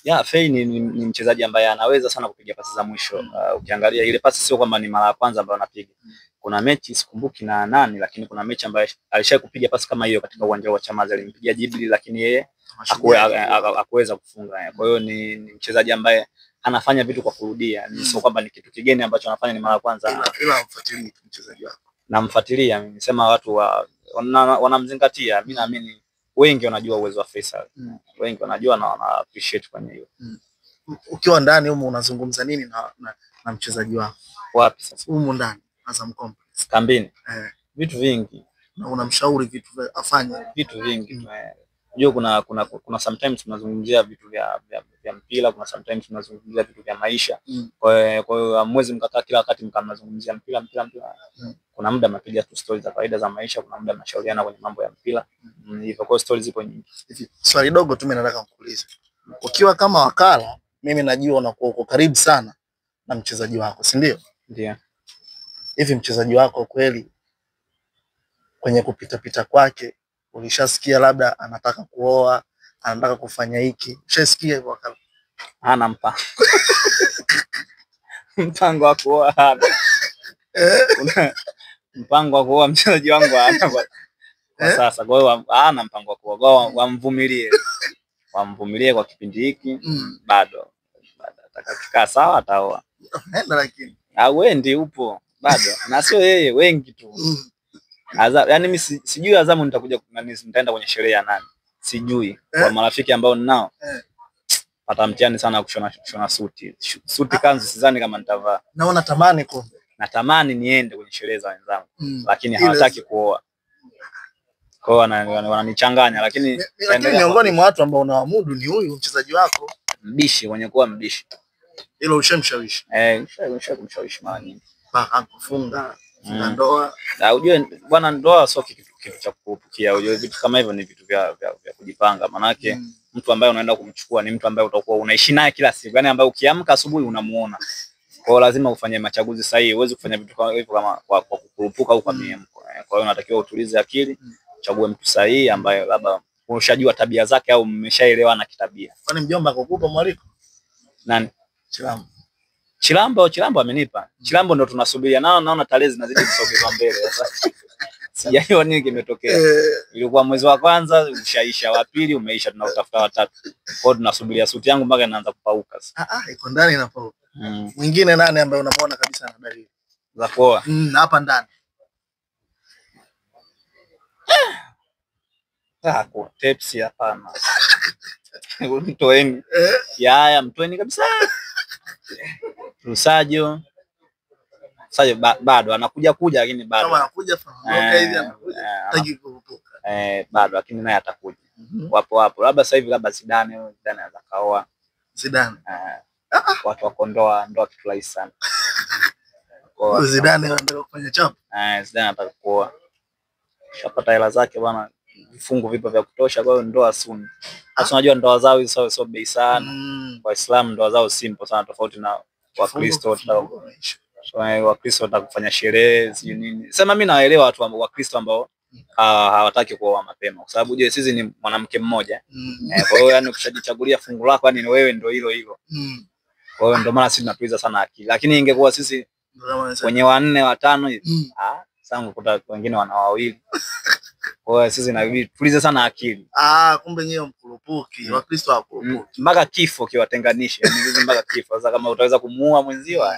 Ya, Fei ni mchezaji ambaye anaweza sana kupiga pasi za mwisho. Ukiangalia ile pasi sio kwamba ni mara ya kwanza ambayo anapiga. Kuna mechi sikumbuki na nani, lakini kuna mechi ambayo alishaye kupiga pasi kama hiyo katika uwanja wa Chamazi, alimpigia Jibli lakini yeye hakuweza kufunga. Kwa hiyo ni mchezaji ambaye anafanya vitu kwa kurudia. Sio kwamba ni kitu kigeni ambacho anafanya ni mara ya kwanza. Ila mfuatilie mchezaji wako. Namfuatilia, nimesema watu wanamzingatia. Mimi naamini wengi wanajua uwezo wa Faisal. Wengi wanajua na wana appreciate kwenye hiyo. Ukiwa ndani huko unazungumza nini na mchezaji wako? Wapi sasa? Huko ndani Azam Complex. Kambini. Vitu vingi. Na unamshauri vitu afanye vitu vingi. Unajua kuna sometimes tunazungumzia vitu vya mpira, kuna sometimes tunazungumzia vitu vya maisha. Kwa hiyo mwezi mkakaa kila wakati mkamazungumzia mpira. Kuna muda mnapiga tu stories za kawaida za maisha, kuna muda mnashauriana kwenye mambo ya mpira. Hivyo kwa stories zipo nyingi. Swali dogo tu mimi nataka kukuuliza. Ukiwa kama wakala, mimi najua unakuwa uko karibu sana na mchezaji wako, si ndio? Ndio. Hivi mchezaji wako kweli kwenye kupita kwake ulishasikia labda anataka kuoa, anataka kufanya hiki? Ushasikia hivyo wakala? Hana mpango. Mpango wa kuoa hana. Mpango wa kuoa mchezaji wangu hana kwa sasa. Kwa hiyo hana mpango wa kuoa. Wamvumilie kwa kipindi hiki. Bado atakakaa sawa ataoa. Nenda lakini. Wendi upo bado. Na sio yeye, wengi tu. Yaani mimi sijui Azamu nitaenda kwenye sherehe ya nani. Sijui. Kwa marafiki ambao ninao. Pata mtihani sana kushona suti. Suti kanzu sidhani kama nitavaa. Naona tamani kwa. Natamani niende kwenye sherehe za wenzangu. Lakini hawataki kuoa. Kwa hiyo wananichanganya, lakini miongoni mwa watu ambao unawamudu ni huyu mchezaji wako. Mbishi, mwenye kuwa mbishi. Hilo ushamshawishi? Kumshawishi mara nyingi. Mpaka kufunga ndoa. Unajua bwana, ndoa sio kitu cha kupukia. Unajua vitu kama hivyo ni vitu vya kujipanga. Maana yake mtu ambaye unaenda kumchukua ni mtu ambaye utakuwa unaishi naye kila siku. Yaani ambaye ukiamka asubuhi unamuona. Kwa hiyo lazima ufanye machaguzi sahihi. Huwezi kufanya vitu kama hivyo kama kwa kukurupuka au kwa miemko. Kwa hiyo unatakiwa utulize akili, chague mtu sahihi ambaye labda unashajua tabia zake au mmeshaelewana kitabia. Kwani mjomba akukupa mwaliko? Nani? Chilambo. Chilambo amenipa. Chilambo ndo tunasubiria. Naona tarehe zinazidi kusogezwa mbele sasa. Sijaiona nini kimetokea. Ilikuwa mwezi wa kwanza ushaisha, wa pili umeisha, tunatafuta wa tatu. Kwa hiyo tunasubiria suti yangu mpaka inaanza kupauka sasa. Iko ndani inapauka. Mwingine nani ambaye unamuona kabisa ana dalili za kuoa? Hapa ndani. Kwa Tepsi hapana. Mtoeni. Haya mtoeni kabisa. Rusajo. Sasa bado anakuja lakini bado. Kama anakuja fahamu hivi anakuja. Taki kurupuka. Bado lakini naye atakuja. Wapo. Labda sasa hivi labda Zidane anaweza kaoa. Zidane. Watu wako ndoa kitu rahisi sana. Kwa Zidane anataka kufanya chapo. Zidane anataka kuoa. Shapata hela zake bwana. Vifungu vipo vya kutosha, kwa hiyo ndoa soon. Hasa unajua ndoa zao hizo sio bei sana. Waislamu ndoa zao simple sana, tofauti na Wakristo. Wakristo watakufanya sherehe sio nini. Sema mimi naelewa watu wa Wakristo ambao hawataki kuoa mapema kwa sababu je, sisi ni mwanamke mmoja. Kwa hiyo yani ukishajichagulia fungu lako yani wewe ndio hilo. Kwa hiyo ndio maana sisi tunatuliza sana akili. Lakini ingekuwa sisi wenye 4 5 hivi, sangu kuta wengine wana wawili. Kwa hiyo sisi inabidi tulize sana akili. Kumbe nyewe mkurupuki, Wakristo hawakurupuki. Mpaka kifo kiwatenganishe, yani mpaka kifo. Sasa kama utaweza kumuua mwenzio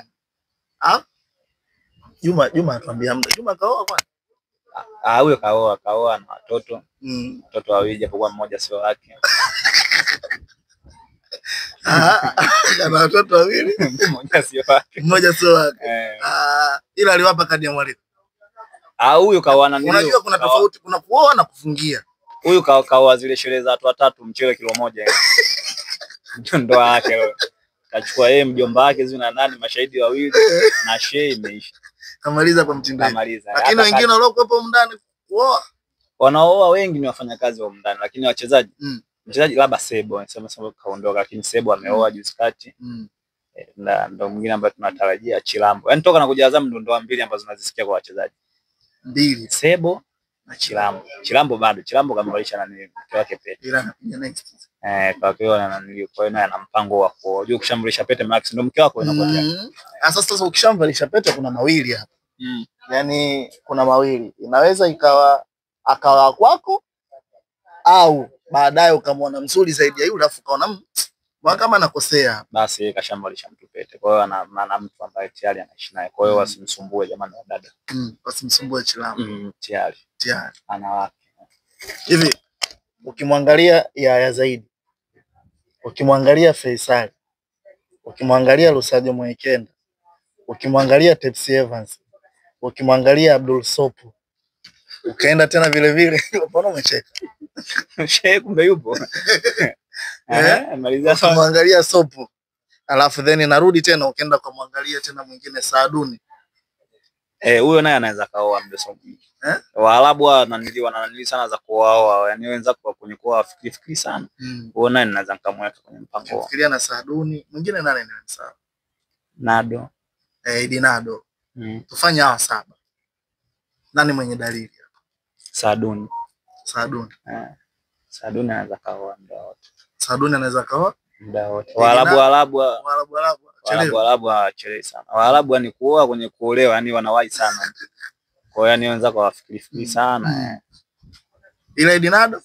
Juma atuambia muda. Juma kaoa kwani? Huyo kaoa na watoto. Watoto wawili japokuwa mmoja sio wake. Ana watoto wawili, mmoja sio wake. Mmoja sio wake. Ila aliwapa kadi ya mwaliko. Huyo kaoana ndio. Unajua kuna tofauti, kuna kuoa na kufungia. Huyu kaoa zile sherehe za watu watatu, mchele kilo 1. Ndoa yake wewe. Kachukua yeye mjomba wake zina nani, mashahidi wawili na shehe imeisha. Kamaliza kwa mtindo. Kamaliza. Lakini wengine waliokuwa ndani kuoa, wanaoa wengi ni wafanyakazi wa ndani, lakini wachezaji mchezaji labda Sebo, nasema kaondoka, lakini Sebo ameoa juzi kati. Na ndo mwingine ambaye tunatarajia Chilambo. Yaani toka nakuja Azam ndo ndoa mbili ambazo tunazisikia kwa wachezaji. 2. Sebo na Chilambo bado. Chilambo kamvalisha na mke wake pete. Ila anapiga next. Kwa hiyo kwa hiyo ana mpango wa kujua kushambulisha pete max ndio mke wako inakuwa. Sasa ukishamvalisha pete kuna mawili hapa. Yaani kuna mawili. Inaweza akawa kwako au baadaye ukamwona mzuri zaidi ya yule afu kaona kama anakosea. Basi yeye kashamvalisha mtu pete. Kwa hiyo ana mtu ambaye tayari anaishi naye. Kwa hiyo wasimsumbue jamani wa dada. Wasimsumbue Chilambo. Tayari. Ana wake. Hivi ukimwangalia Yaya Zaidi, ukimwangalia Faisal, ukimwangalia Lusajo Mwekenda, ukimwangalia Tepsi Evans, ukimwangalia Abdul Sopu, ukaenda tena vile vile mbona umecheka? Shehe kumbe yupo. Malizia sasa muangalia Sopu. Alafu then narudi tena ukaenda kumwangalia tena mwingine Saaduni. Huyo naye anaweza kaoa Mbeso. Waarabu wananili sana za kuoa, yani wenzako kwenye kuoa fikiri sana. Huyo naye anaweza nikamweka kwenye mpango. Fikiria na Saaduni, mwingine nani ni sawa? Nado. Idi Nado. Tufanye hawa 7. Nani mwenye dalili hapa? Saaduni. Saaduni anaweza kaoa muda wote. Saaduni anaweza kaoa muda wote. Waarabu hawachelewi sana. Waarabu ni kuoa kwenye kuolewa, yani wanawahi sana. Kwa hiyo yani wenzako wafikiri sana. Ila Idi Nado?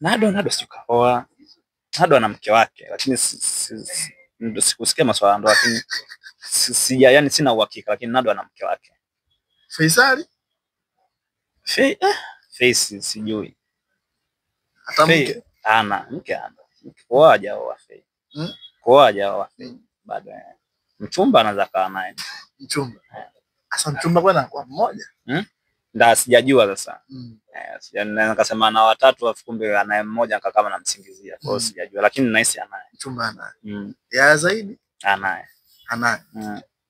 Nado sikaoa. Nado ana mke wake, lakini ndio sikusikia maswala ndo, lakini yani sina uhakika, lakini Nado ana mke wake. Faisal? Face sijui. Hata mke ana. Kwa hajaoa Faye. Kwa hajaoa bado. Mchumba anaweza kaa naye. Sasa mchumba bwana kwa mmoja? Ndio sijajua sasa. Sijana nikasema na watatu afu kumbe anaye mmoja akakama namsingizia. Kwa hiyo sijajua, lakini nahisi anaye. Mchumba anaye. Yaya Zaidi? Anaye.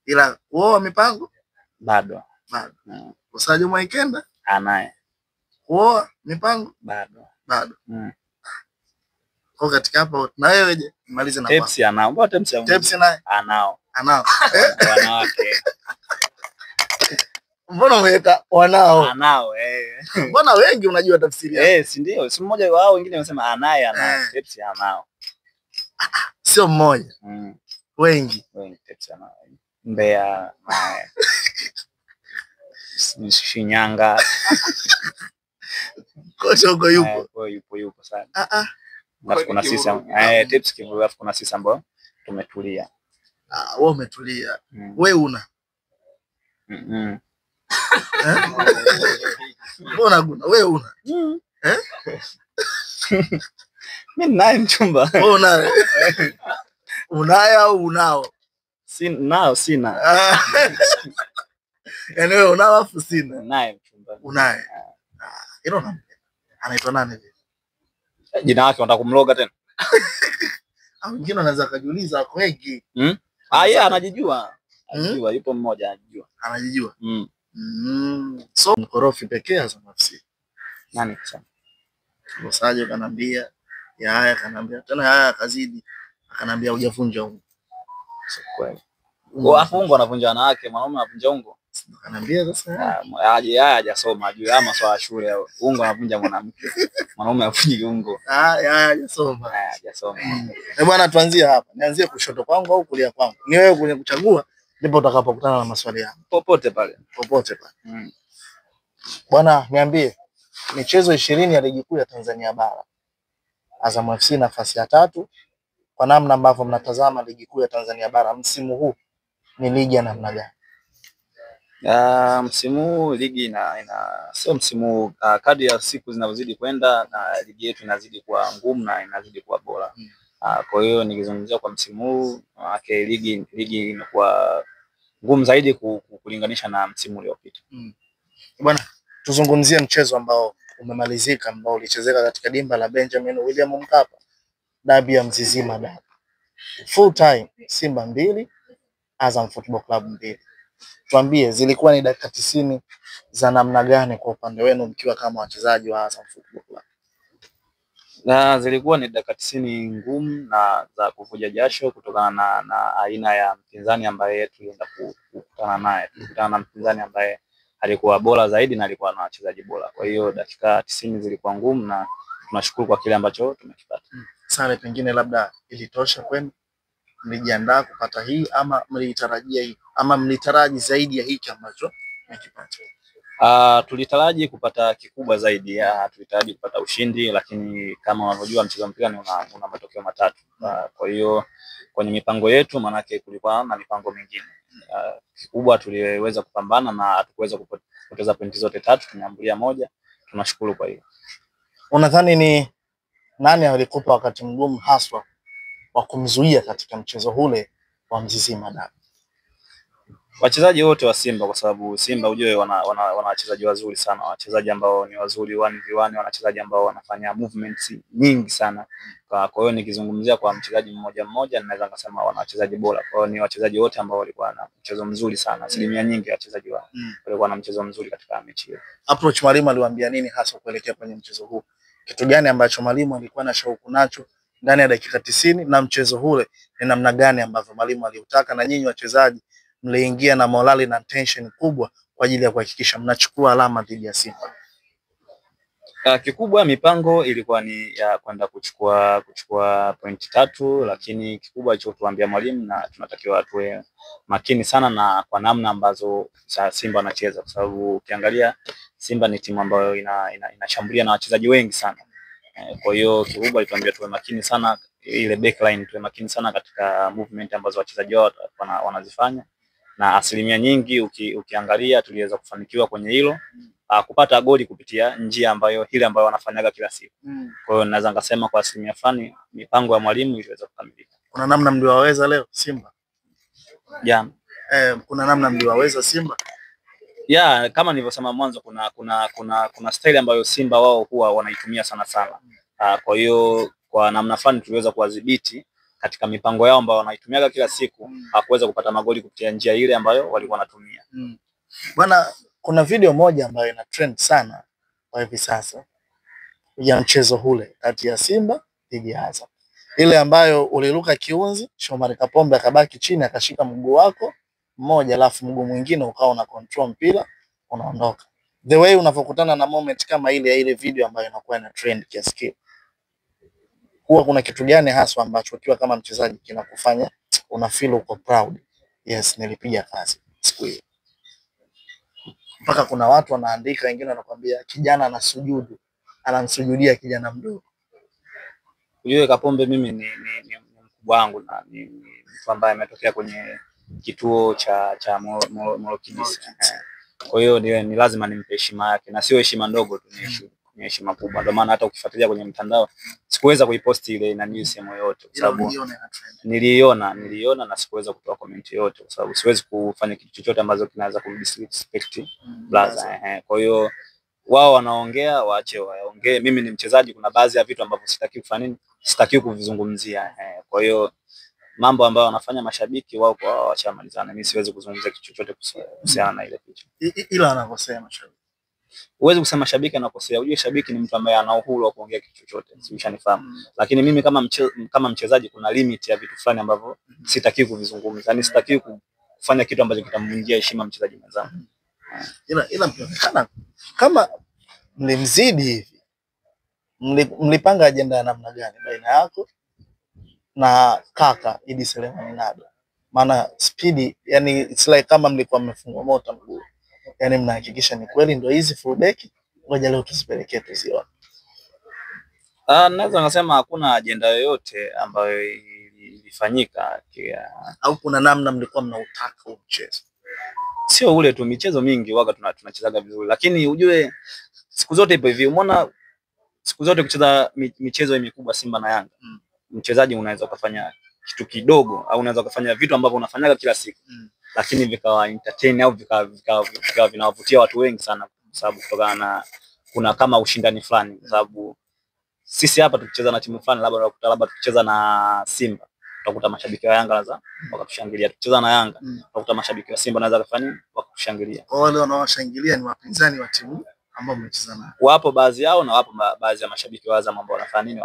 Ila kuoa mipango? Bado. Lusajo Mwekenda? Anaye. Kuoa mipango? Bado. Kwa katika hapo na wewe je? Malize na Tepsi anao. Mbona Tepsi naye? Anao. Wanawake. Mbona umeweka wanao? Anao Mbona wengi unajua tafsiri yake? Si ndio? Si mmoja wao, wengine wanasema anaye Tepsi anao. Sio mmoja. Wengi Tepsi anao. Mbeya, Shinyanga. Kocha huko yupo. Yupo sana. Kuna sisi Tepsi Kivu, alafu kuna sisi ambao tumetulia. Wewe umetulia. Wewe una. Mbona kuna wewe una? Mimi naye mchumba. Wewe unaye? Unaye au unao? Sina. Yaani wewe unao afu sina. Naye mchumba. Unaye. Hilo nani? Anaitwa nani hivi? Jina lake unataka kumloga tena? Au wengine wanaweza kujiuliza wako wengi. Yeye anajijua. Anajijua, yupo mmoja anajijua. Anajijua. So mkorofi pekee Azam FC. Nani kasema? Lusajo kanambia, Yaya kanambia, tena Yaya kazidi. Akanambia hujavunja ungo. Sio kweli. Kwa afungo anavunja wanawake, mwanaume anavunja ungo. Kanambia sasa. Yaya hajasoma juu ama swala shule au. Ungo anavunja mwanamke. Mwanaume avunji ungo. Yaya hajasoma. Hajasoma. Bwana tuanzie hapa. Nianzie kushoto kwangu au kulia kwangu? Ni wewe kwenye kuchagua ndipo utakapokutana na maswali yangu. Popote pale. Bwana niambie, michezo 20 ya ligi kuu ya Tanzania bara. Azam FC nafasi ya 3. Kwa namna ambavyo mnatazama ligi kuu ya Tanzania bara msimu huu ni ligi ya namna gani? Msimu huu ligi sio msimu, kadri ya siku zinazozidi kwenda na ligi yetu inazidi kuwa ngumu na inazidi kuwa bora. Kwa hiyo nikizungumzia kwa msimu huu ligi imekuwa ngumu zaidi kulinganisha na msimu uliopita. Bwana tuzungumzie mchezo ambao umemalizika, ambao ulichezeka katika dimba la Benjamin William Mkapa, dabi ya Mzizima dabi. Full time Simba 2, Azam Football Club 2. Tuambie zilikuwa ni dakika 90 za namna gani kwa upande wenu mkiwa kama wachezaji wa Azam Football Club? Zilikuwa ni dakika 90 ngumu na za kuvuja jasho kutokana na aina ya mpinzani ambaye tulienda kukutana naye. Tulikutana na mpinzani ambaye alikuwa bora zaidi na alikuwa na wachezaji bora. Kwa hiyo dakika 90 zilikuwa ngumu na tunashukuru kwa kile ambacho tumekipata. Sare pengine labda ilitosha kwenu? Mlijiandaa kupata hii ama mlitarajia hii ama mlitaraji zaidi ya hiki ambacho mmekipata? Tulitaraji kupata kikubwa zaidi. Tulitaraji kupata ushindi, lakini kama unavyojua mchezo wa mpira una matokeo matatu. Kwa hiyo kwenye mipango yetu manake kulikuwa na mipango mingine. Kikubwa tuliweza kupambana na hatukuweza kupoteza pointi zote tatu, tumeambulia moja. Tunashukuru kwa hiyo. Unadhani ni nani alikupa wakati mgumu haswa wa kumzuia katika mchezo ule wa Mzizima Dabi? Wachezaji wote wa Simba, kwa sababu Simba ujue wana wachezaji wazuri sana, wachezaji ambao ni wazuri 1v1, wachezaji ambao wanafanya movements nyingi sana. Kwa hiyo nikizungumzia kwa mchezaji mmoja mmoja ninaweza kusema wana wachezaji bora. Kwa hiyo ni wachezaji wote ambao walikuwa na mchezo mzuri sana. Asilimia nyingi ya wachezaji wao walikuwa na mchezo mzuri katika mechi hiyo. Approach mwalimu aliwaambia nini hasa kuelekea kwenye mchezo huu? Kitu gani ambacho mwalimu alikuwa na shauku nacho ndani ya dakika 90 na mchezo ule ni namna gani ambavyo mwalimu aliutaka na nyinyi wachezaji mliingia na morali na tension kubwa kwa ajili ya kuhakikisha mnachukua alama dhidi ya Simba? Kikubwa mipango ilikuwa ni ya kwenda kuchukua pointi 3, lakini kikubwa alichotuambia mwalimu na tunatakiwa tuwe makini sana na kwa namna ambazo Simba anacheza, kwa sababu ukiangalia Simba ni timu ambayo inashambulia na wachezaji wengi sana. Kwa hiyo kikubwa alituambia tuwe makini sana ile backline, tuwe makini sana katika movement ambazo wachezaji wao wanazifanya, na asilimia nyingi ukiangalia tuliweza kufanikiwa kwenye hilo. Kupata goli kupitia njia ambayo wanafanyaga kila siku. Kwa hiyo naweza ngasema kwa asilimia fulani mipango ya mwalimu iliweza kukamilika. Kuna namna mliwaweza leo Simba? Jana. Kuna namna mliwaweza Simba? Kama nilivyosema mwanzo, kuna style ambayo Simba wao huwa wanaitumia sana sana. Kwa hiyo kwa namna fulani tuliweza kuwadhibiti katika mipango yao ambayo wanaitumiaga kila siku, hakuweza kupata magoli kupitia njia ile ambayo walikuwa wanatumia. Bwana, kuna video moja ambayo ina trend sana kwa hivi sasa ya mchezo ule kati ya Simba dhidi ya Azam. Ile ambayo uliruka kiunzi, Shomari Kapombe akabaki chini akashika mguu wako mmoja alafu mguu mwingine ukawa una control mpira unaondoka. The way unavokutana na moment kama ile ya ile video ambayo inakuwa ina trend kiasi kile, huwa kuna kitu gani haswa ambacho ukiwa kama mchezaji kinakufanya una feel uko proud? Yes, nilipiga kazi siku hiyo. Mpaka kuna watu wanaandika, wengine wanakuambia kijana anasujudu, anamsujudia kijana mdogo. Yule Kapombe mimi ni mkubwa wangu na ni mtu ambaye ametokea kwenye kituo cha Molo Kidis. Kwa hiyo ni lazima nimpe heshima yake, na sio heshima ndogo tu, ni heshima kubwa. Ndio maana hata ukifuatilia kwenye mtandao sikuweza kuipost ile na news sehemu yote, kwa sababu niliona na sikuweza kutoa comment yote, kwa sababu siwezi kufanya kitu chochote ambacho kinaweza kumdisrespect brother. Kwa hiyo wao wanaongea, waache waongee. Mimi ni mchezaji, kuna baadhi ya vitu ambavyo sitaki kuvizungumzia. Kwa hiyo mambo ambayo wanafanya mashabiki wao kwa wao wachamalizana, mimi siwezi kuzungumzia kitu chochote kuhusiana na ile picha. Ila anavyosema mashabiki, huwezi kusema shabiki anakosea. Unajua shabiki ni mtu ambaye ana uhuru wa kuongea kitu chochote, si ushanifahamu. Lakini mimi kama mchezaji kuna limit ya vitu fulani ambavyo sitaki kuvizungumza. Yaani sitaki kufanya kitu ambacho kitamvunjia heshima mchezaji mwenzangu. Ila mkionekana kama mlimzidi hivi, mlipanga ajenda ya namna gani baina yako na kaka Idi Selemani Nado? Maana speed, yani it's like kama mlikuwa mmefungwa moto mguu. Yani mnahakikisha ni kweli ndio hizi fullback, ngoja leo tusipelekee tuzione. Naweza ngasema hakuna ajenda yoyote ambayo ilifanyika, au kuna namna mlikuwa mnautaka mchezo. Sio ule tu, michezo mingi waga tunachezaga vizuri, lakini ujue siku zote ipo hivi. Umeona siku zote kucheza michezo mikubwa Simba na Yanga, mchezaji unaweza kufanya kitu kidogo au unaweza kufanya vitu ambavyo unafanyaga kila siku, lakini vikawa entertain au vikawa vinawavutia watu wengi sana, kwa sababu kutokana na kuna kama ushindani fulani. Kwa sababu sisi hapa tukicheza na timu fulani, labda tukicheza na Simba, utakuta mashabiki wa Yanga wanaweza wakatushangilia. Tukicheza na Yanga, utakuta mashabiki wa Simba wanaweza kufanya wakatushangilia. Kwa wale wanaowashangilia ni wapinzani wa timu ambao mmecheza nao. Wapo baadhi yao na wapo baadhi ya mashabiki wa Azam ambao wanafanya nini,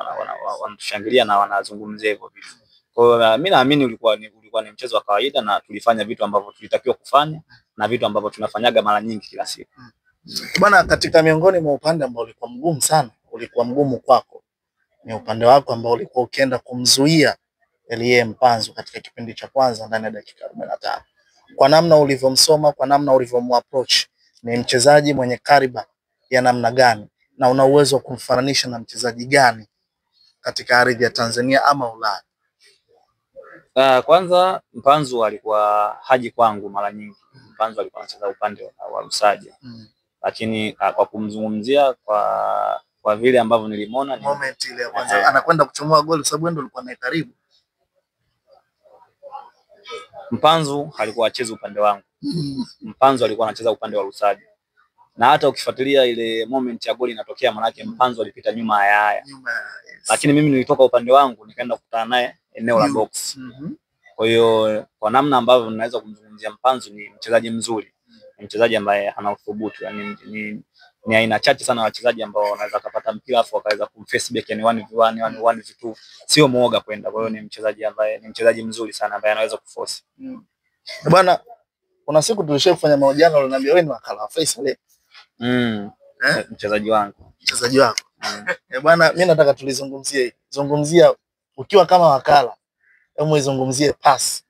wanatushangilia na wanazungumzia hivyo vitu. Kwa hiyo mimi naamini ulikuwa ni mchezo wa kawaida na tulifanya vitu ambavyo tulitakiwa kufanya, na vitu ambavyo tunafanyaga mara nyingi kila siku. Bwana, katika miongoni mwa upande ambao ulikuwa mgumu sana, ulikuwa mgumu kwako, ni upande wako ambao ulikuwa ukienda kumzuia Elie Mpanzu katika kipindi cha kwanza ndani ya dakika 45. Kwa namna ulivyomsoma, kwa namna ulivyomapproach, ni mchezaji mwenye kariba ya namna gani na una uwezo wa kumfananisha na mchezaji gani katika ardhi ya Tanzania ama Ulaya? Kwanza Mpanzu alikuwa haji kwangu mara nyingi. Mpanzu alikuwa anacheza upande wa Lusajo. Lakini kwa kumzungumzia kwa vile ambavyo nilimwona moment ile ya kwanza anakwenda kuchomoa goli, sababu ndio alikuwa naye karibu. Mpanzu alikuwa acheza upande wangu. Mpanzu alikuwa anacheza upande wa Lusajo. Na hata ukifuatilia ile moment ya goli inatokea, manake Mpanzu alipita nyuma ya Yaya. Lakini mimi nilitoka upande wangu nikaenda kukutana naye eneo la box. Kwa hiyo kwa namna ambavyo ninaweza kumzungumzia Mpanzu, ni mchezaji mzuri. Ni mchezaji ambaye ana uthubutu, yani ni aina chache sana wachezaji ambao wanaweza kupata mpira afu wakaweza kumface back, yani 1v1 1v2, sio muoga kwenda. Kwa hiyo ni mchezaji ambaye ni mchezaji mzuri sana ambaye anaweza kuforce. Bwana, kuna siku tulishia kufanya mahojiano, aliniambia wewe ni wakala wa Faisal. Mchezaji wangu. Mchezaji wako. Bwana, mimi nataka tulizungumzie. Zungumzia ukiwa kama wakala, hebu izungumzie pass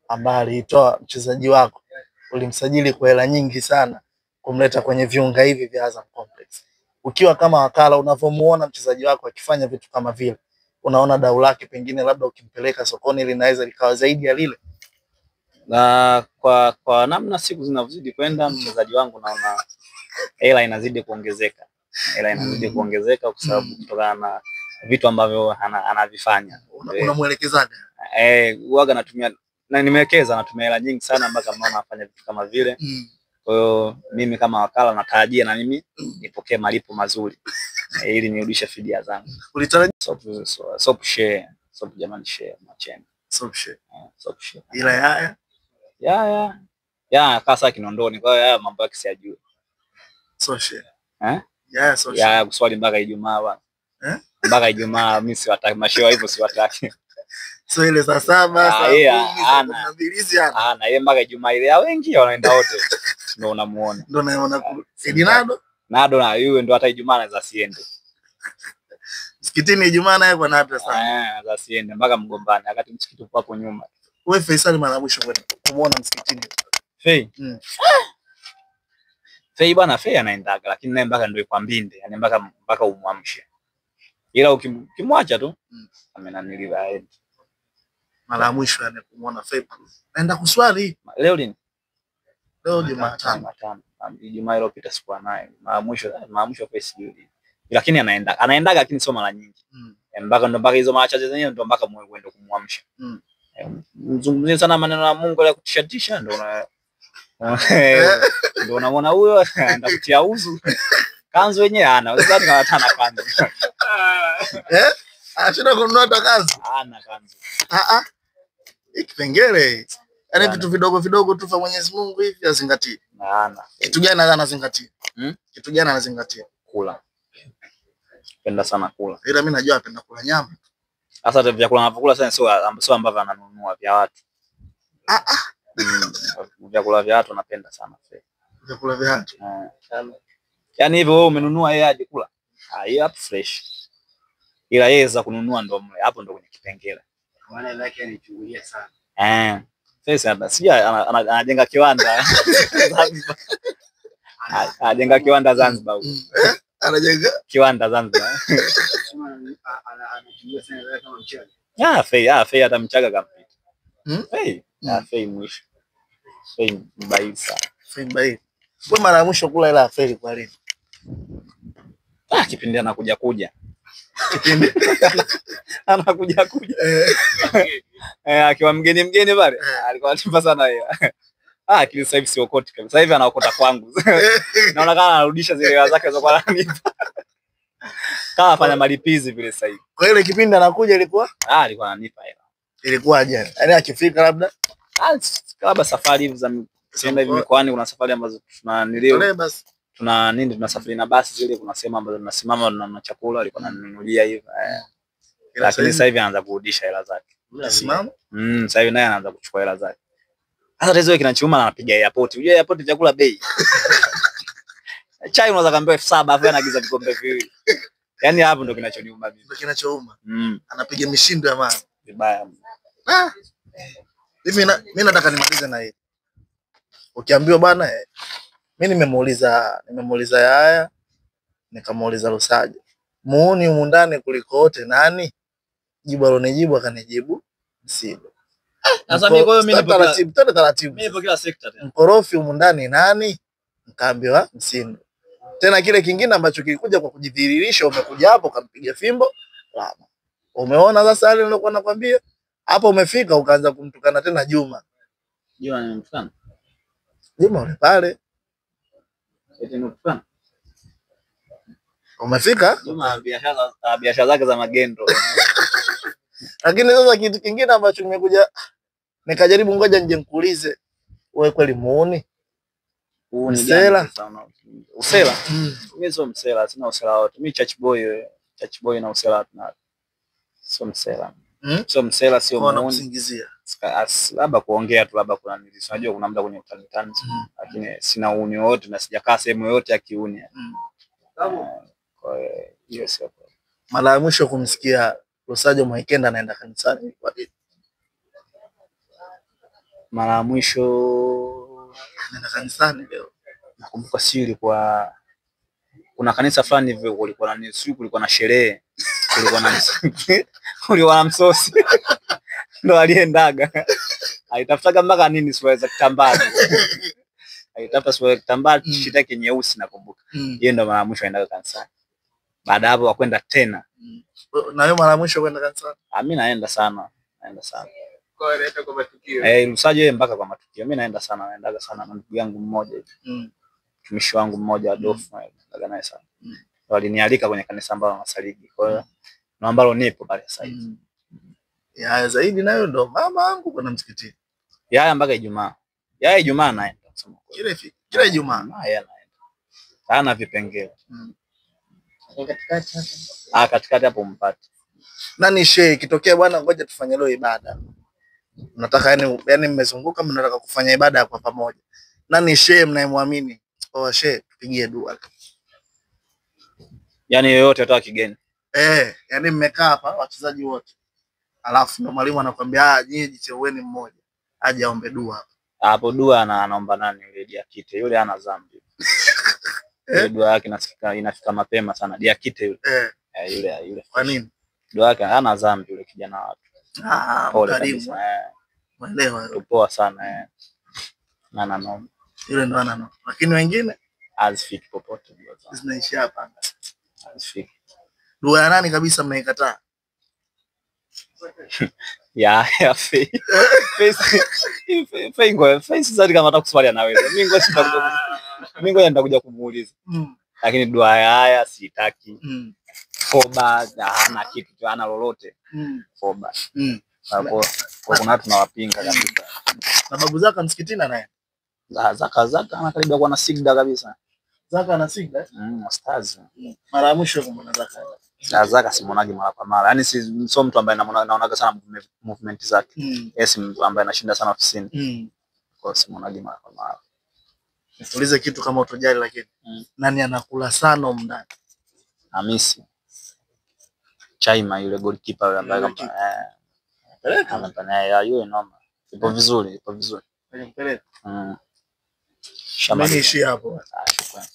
ambayo alitoa mchezaji wako. Ulimsajili kwa hela nyingi sana kumleta kwenye viunga hivi vya Azam Complex. Ukiwa kama wakala, unavomuona mchezaji wako akifanya vitu kama vile, unaona dau lake pengine labda ukimpeleka sokoni linaweza likawa zaidi ya lile? Na kwa namna siku zinazozidi kwenda, mchezaji wangu naona hela inazidi kuongezeka. Hela inazidi kuongezeka kwa sababu kutokana na vitu ambavyo anavifanya. Unamuelekezaga? Huaga natumia na nimewekeza, natumia hela nyingi sana mpaka mnaona afanya vitu kama vile. Kwa hiyo mimi kama wakala natarajia na mimi nipokee malipo mazuri ili nirudishe fidia zangu. Ulitarajia Sop share, sop jamani share macheni. Sop share. Sop share. Ila Yaya kasa Kinondoni, kwa hiyo haya mambo yake siyajui. Sop share. Yaya sop share. Yaya kuswali mpaka Ijumaa bwana. Mpaka Ijumaa mimi siwataki mashewa hivyo, siwataki. So ile saa 7, saa 10, na yeye mpaka Ijumaa ile ya wengi wanaenda wote. Ndio unamuona. Ndio naona Edinado. Nado na yule ndio hata Ijumaa anaweza siende. Msikitini Ijumaa naye kwa nadra sana. Anaweza siende mpaka Mgombani, wakati msikiti upo hapo nyuma. Wewe Faisal mara mwisho kwenda kumuona msikitini? Fei. Fei bwana, Fei anaendaga, lakini naye mpaka ndio kwa Mbinde, yani mpaka umwamshe. Ila ukimwacha tu amenaniliwa aende. Mara mwisho yani kumuona Fei. Naenda kuswali. Leo lini? Leo Jumatano. Ijumaa iliyopita sikuwa naye. Mara mwisho Fei sijui. Lakini anaendaga lakini sio mara nyingi. Mpaka hizo mara chache zenyewe ndio mpaka muende kumwamsha. Mzungumzie sana maneno ya Mungu ya kutishatisha, ndio unaona huyo anaenda kutia uzu. Kanzu yenyewe ana, unadhani kama atana kanzu. Anashinda kununua hata kanzu. Ana kanzu. Kipengele. Yaani vitu vidogo vidogo tu vya Mwenyezi Mungu hivi azingatie. Ana. Kitu gani anazingatia? Kitu gani anazingatia? Kula. Penda sana kula. Ila mimi najua apenda kula nyama. Sasa vyakula anavyokula sasa sio ambavyo ananunua vya watu. Vyakula vya watu anapenda sana. Vyakula vya watu. Yaani hivyo wewe umenunua, yeye aje kula. Yeye hapo fresh. Ila yeye za kununua ndo hapo ndo kwenye kipengele. Maana yake anichungulia sana. Sasa sija anajenga kiwanda Zanzibar. Anajenga kiwanda Zanzibar huko. Anajenga kiwanda Zanzibar. Anachungulia sana kama mchaga. Fei hata mchaga kampita. Fei mwisho. Fei mbai sana. Fei mbai. Kwa mara ya mwisho kula ila Fei kwa lini? Kipindi anakuja. Kipindi anakuja. Akiwa mgeni pale alikuwa ananipa sana yeye. Kile sasa hivi siokoti kabisa. Sasa hivi anaokota kwangu. Naona kama anarudisha zile hela zake zilizokuwa ananipa. Kama afanya malipizi vile sasa hivi. Kwa ile kipindi anakuja ilikuwa? Alikuwa ananipa hela. Ilikuwaje? Yaani akifika labda safari hivi za kwenda hivi mikoani, kuna safari ambazo tunasafiri na basi zile, kuna sehemu ambazo tunasimama na chakula alikuwa ananunulia hivi. Lakini sasa hivi anaanza kurudisha hela zake. Unasimama? Sasa hivi naye anaanza kuchukua hela zake. Sasa tatizo kinachuma anapiga airport. Unajua airport chakula bei. Chai unaweza kaambia 7,000 afu anaagiza vikombe viwili. Yaani hapo ndo kinachoniuma mimi. Ndio kinachouma. Anapiga mishindo ya maana. Vibaya. Hivi mimi nataka nimalize na hili. Ukiambiwa bwana mimi nimemuuliza Yaya, nikamuuliza Lusajo. Muuni humu ndani kuliko wote nani? Jibu alonijibu akanijibu Msindo. Sasa mimi kwa hiyo mimi nipo taratibu. Mimi nipo kila sekta tena. Mkorofi humu ndani nani? Nikaambiwa Msindo. Tena kile kingine ambacho kilikuja kwa kujidhihirisha, umekuja hapo kampiga fimbo lama. Umeona sasa yale nilokuwa nakwambia? Hapo umefika ukaanza kumtukana tena Juma. Juma nimemtukana? Juma yule pale. Eti nimemtukana? Umefika? Juma biashara zake za magendo. Lakini sasa kitu kingine ambacho nimekuja nikajaribu ngoja nje nikuulize, wewe kweli muone? Msela? Usela? Mimi sio msela, sina usela wote. Mimi church boy na usela tuna. Sio msela. Sio msela, sio muone. Unamsingizia. Labda kuongea tu, labda kuna nini. Unajua kuna muda kwenye utani. Lakini sina uuni wote na sijakaa sehemu yote ya kiuni. Kwa hiyo sio. Mara ya mwisho kumsikia Lusajo Mwaikenda anaenda kanisani kwa nini? Mara ya mwisho anaenda kanisani leo. Nakumbuka siri kwa kuna kanisa fulani hivyo kulikuwa na siku kulikuwa na sherehe. Kulikuwa na msosi. Ndo aliendaga. Aitafutaga mpaka nini siweza kitambaa. Aitafuta siweza kitambaa shida yake nyeusi nakumbuka. Yeye ndo mara ya mwisho aendaga kanisani. Baada hapo wakwenda tena. Na wewe mara mwisho kwenda kanisani? Mimi naenda sana. Kwa hiyo kwa matukio. Lusajo yeye mpaka kwa matukio. Mimi naendaga sana na ndugu yangu mmoja hivi. Mtumishi wangu mmoja Adolf naendaga naye sana. Walinialika kwenye kanisa ambalo nasaliji. Kwa hiyo na ambalo nipo pale sasa hivi. Ya zaidi nayo ndo mama wangu kuna msikitini. Yaya mpaka Ijumaa. Yaya Ijumaa naenda kusema kweli. Kila Ijumaa. Yaya naenda. Hana vipengele. Katikati hapo mpate. Nani shehe kitokea bwana ngoja tufanye leo ibada. Nataka yani mmezunguka mnataka kufanya ibada kwa pamoja. Nani shehe mnayemwamini? Shehe tupigie dua. Yani yoyote atoa kigeni. Yani mmekaa hapa wachezaji wote. Alafu ndo mwalimu anakuambia nyinyi jicheueni mmoja. Aje aombe dua. Hapo dua anaomba nani yule Diakite. Yule hana dhambi. Dua yake inafika mapema sana. Diakite yule. Yule. Kwa nini? Dua yake hana dhambi yule kijana watu. Karibu. Mwelewa. Tupoa sana na yule ndo anano. Lakini wengine azifiki popote dua zao. Zinaishi hapa. Azifiki. Dua ya nani kabisa mnaikataa? Ya face sasa kama atakuswali anaweza. Mimi ngoja nitakuja kumuuliza. Lakini dua haya sitaki. Foba hana kitu, hana lolote. Foba. Kwa kuna watu tunawapinga kabisa. Na babu zaka msikitini naye. Zaka anakaribia kuwa na sigda kabisa. Zaka ana sigda? Stars. Mara ya mwisho kumwona Zaka. Zaka simuonagi mara kwa mara. Yaani sio mtu ambaye naonaga sana movement zake. Yes, mtu ambaye anashinda sana ofisini. Kwa simuonagi mara kwa mara. Nitulize kitu kama utojali lakini. Nani anakula sana umndani? Hamisi. Chaima yule goalkeeper yule ambaye kama yule noma. Ipo vizuri. Shamani ishi hapo. Shukrani.